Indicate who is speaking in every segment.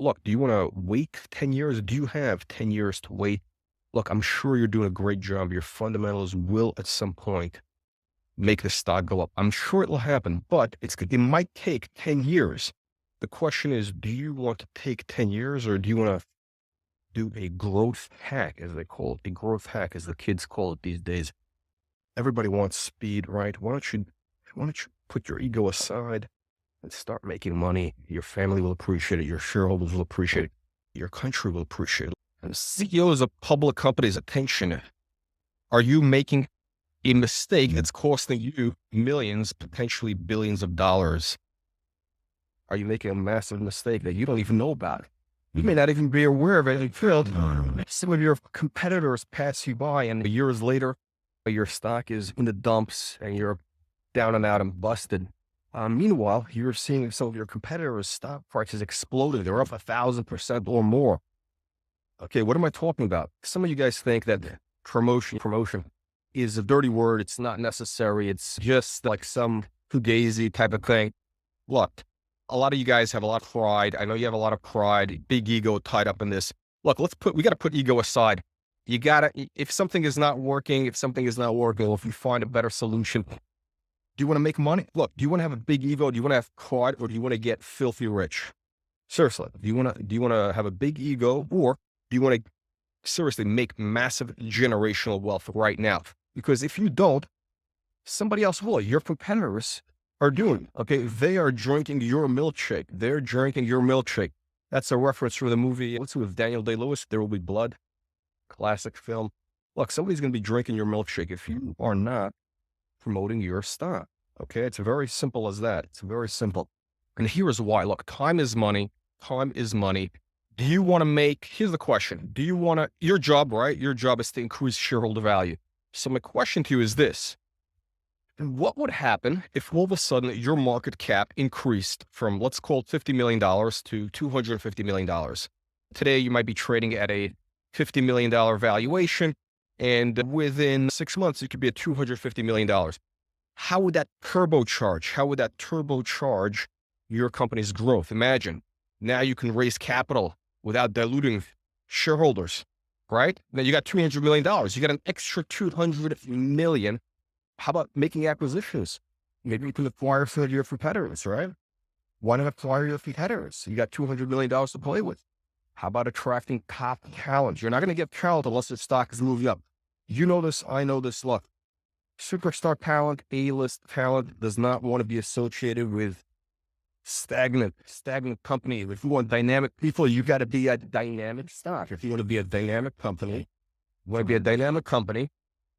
Speaker 1: Look, do you want to wait 10 years? Do you have 10 years to wait? Look, I'm sure you're doing a great job. Your fundamentals will at some point make the stock go up. I'm sure it'll happen, but it might take 10 years. The question is, do you want to take 10 years or do you want to do a growth hack, as they call it? A growth hack, as the kids call it these days. Everybody wants speed, right? Why don't you put your ego aside and start making money? Your family will appreciate it. Your shareholders will appreciate it. Your country will appreciate it. And CEOs of public companies, attention. Are you making a mistake that's costing you millions, potentially billions of dollars? Are you making a massive mistake that you don't even know about? You may not even be aware of it until some of your competitors pass you by, and years later, your stock is in the dumps and you're down and out and busted. Meanwhile, you're seeing some of your competitors' stock prices exploded. They're up 1,000% or more. Okay, what am I talking about? Some of you guys think that promotion is a dirty word. It's not necessary. It's just like some fugazi type of thing. Look, a lot of you guys have a lot of pride. I know you have a lot of pride, big ego tied up in this. Look, we got to put ego aside. If something is not working, or if you find a better solution, do you want to make money? Look, do you want to have a big ego? Do you want to have pride, or do you want to get filthy rich? Seriously, do you want to have a big ego, or do you want to seriously make massive generational wealth right now? Because if you don't, somebody else will. Your competitors are doing, okay? They are drinking your milkshake. They're drinking your milkshake. That's a reference from the movie, what's it with Daniel Day-Lewis? There Will Be Blood. Classic film. Look, somebody's going to be drinking your milkshake if you are not promoting your stock. Okay. It's very simple as that. It's very simple. And here's why. Look, time is money. Time is money. Here's the question. Your job, right? Your job is to increase shareholder value. So my question to you is this. What would happen if all of a sudden your market cap increased from, let's call it $50 million to $250 million? Today, you might be trading at a $50 million valuation, and within 6 months, it could be at $250 million. How would that turbocharge your company's growth? Imagine now you can raise capital without diluting shareholders, right? Now you got $300 million. You got an extra $200 million. How about making acquisitions? Maybe you can acquire some of your competitors, right? Why not acquire your competitors? You got $200 million to play with. How about attracting top talent? You're not going to get talent unless the stock is moving up. You know this. I know this. Look, superstar talent, A-list talent does not want to be associated with stagnant company. If you want dynamic people, you got to be a dynamic stock. If you want to be a dynamic company,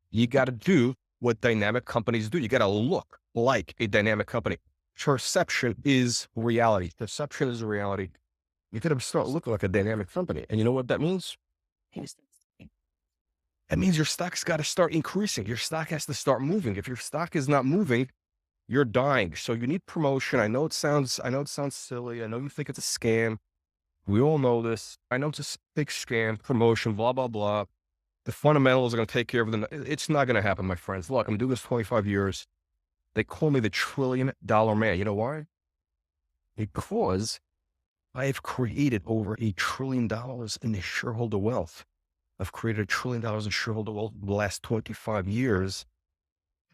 Speaker 1: you got to do what dynamic companies do. You got to look like a dynamic company. Perception is reality. You got to start looking like a dynamic company. And you know what that means? That means your stock's got to start increasing. Your stock has to start moving. If your stock is not moving, you're dying. So you need promotion. I know it sounds silly. I know you think it's a scam. We all know this. I know it's a big scam, promotion, blah, blah, blah. The fundamentals are going to take care of them. It's not going to happen, my friends. Look, I'm doing this 25 years. They call me the $1 trillion man. You know why? Because I've created over $1 trillion in shareholder wealth. I've created $1 trillion in shareholder wealth in the last 25 years,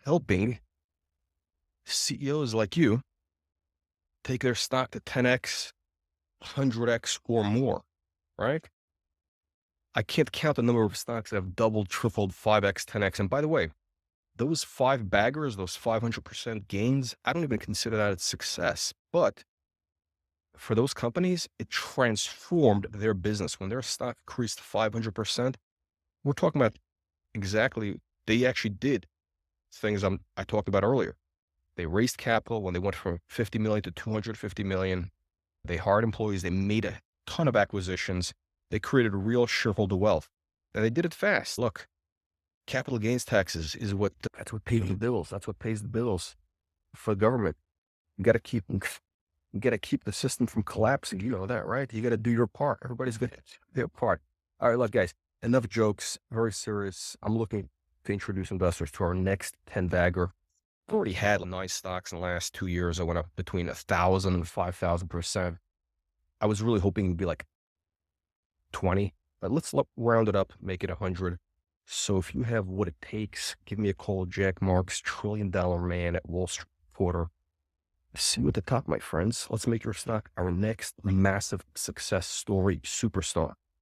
Speaker 1: helping CEOs like you take their stock to 10x, 100x or more, right? I can't count the number of stocks that have doubled, tripled, 5x, 10x. And by the way, those 5 baggers, those 500% gains, I don't even consider that a success. But for those companies, it transformed their business. When their stock increased 500%, we're talking about they actually did things I talked about earlier. They raised capital when they went from 50 million to 250 million. They hired employees. They made a ton of acquisitions. They created real shareholder wealth. And they did it fast. Look, capital gains taxes that's what pays the bills. That's what pays the bills for the government. You got to keep the system from collapsing. You know that, right? You got to do your part. Everybody's going to do their part. All right, look, guys, enough jokes. Very serious. I'm looking to introduce investors to our next 10 bagger. I've already had 9 stocks in the last 2 years. I went up between 1,000 and 5,000%. I was really hoping it'd be like 20, but round it up, make it 100. So if you have what it takes, give me a call, Jack Marks, $1 trillion man at Wall Street Porter. See you at the top, my friends. Let's make your stock our next massive success story superstar.